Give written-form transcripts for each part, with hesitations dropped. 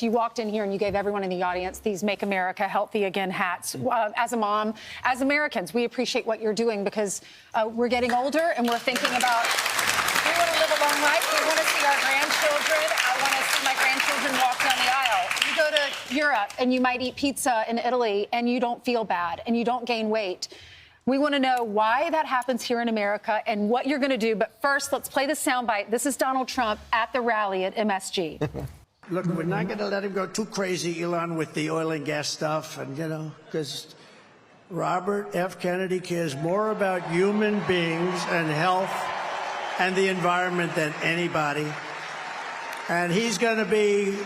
this. You walked in here and you gave everyone in the audience these Make America Healthy Again hats. As a mom, as Americans, we appreciate what you're doing because we're getting older and we're thinking about, we want to live a long life. We want to see our grandchildren. I want to see my grandchildren walk down the aisle. You go to Europe and you might eat pizza in Italy and you don't feel bad and you don't gain weight. We want to know why that happens here in America and what you're going to do. But first, let's play the soundbite. This is Donald Trump at the rally at MSG. Look, we're not going to let him go too crazy, Elon, with the oil and gas stuff. And, you know, because Robert F. Kennedy cares more about human beings and health and the environment than anybody. And he's going to be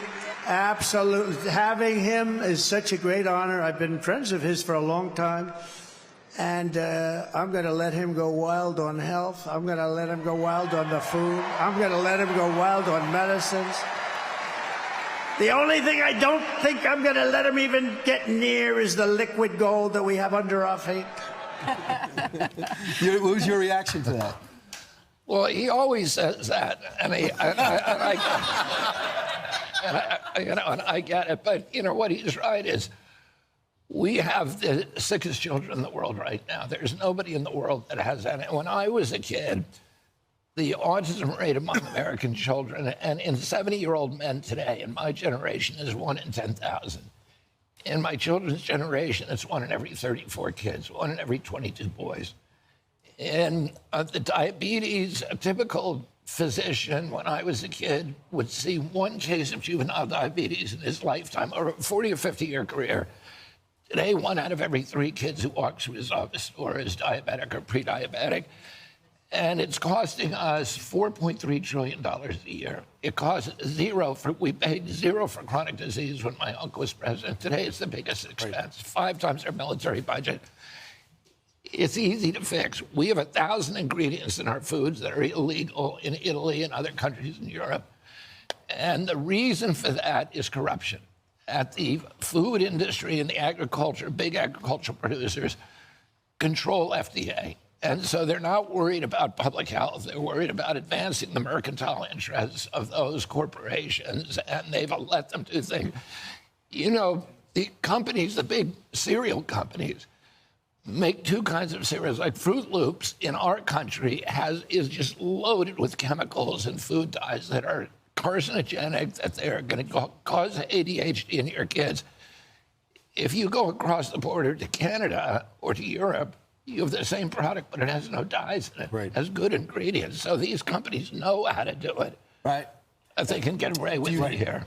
absolutely, having him is such a great honor. I've been friends of his for a long time. And I'm going to let him go wild on health. I'm going to let him go wild on the food. I'm going to let him go wild on medicines. The only thing I don't think I'm going to let him even get near is the liquid gold that we have under our feet. What was your reaction to that? Well, he always says that, and I get it. But you know what he's right is, we have the sickest children in the world right now. There's nobody in the world that has that. When I was a kid, the autism rate among American children and in 70-year-old men today, in my generation, is 1 in 10,000. In my children's generation, it's 1 in every 34 kids, 1 in every 22 boys. In the diabetes, a typical physician, when I was a kid, would see 1 case of juvenile diabetes in his lifetime, or a 40 or 50-year career. Today, 1 out of every 3 kids who walk through his office door is diabetic or pre-diabetic. And it's costing us $4.3 trillion a year. It costs we paid zero for chronic disease when my uncle was president. Today, it's the biggest expense, 5 times our military budget. It's easy to fix. We have 1,000 ingredients in our foods that are illegal in Italy and other countries in Europe. And the reason for that is corruption. At the food industry and the agriculture, big agricultural producers control FDA. And so they're not worried about public health. They're worried about advancing the mercantile interests of those corporations, and they've let them do things. You know, the companies, the big cereal companies, make 2 kinds of cereals. Like Fruit Loops in our country is just loaded with chemicals and food dyes that are carcinogenic, that they're going to cause ADHD in your kids. If you go across the border to Canada or to Europe, you have the same product, but it has no dyes in it. Right. It has good ingredients. So these companies know how to do it. Right. If they can get away with it here.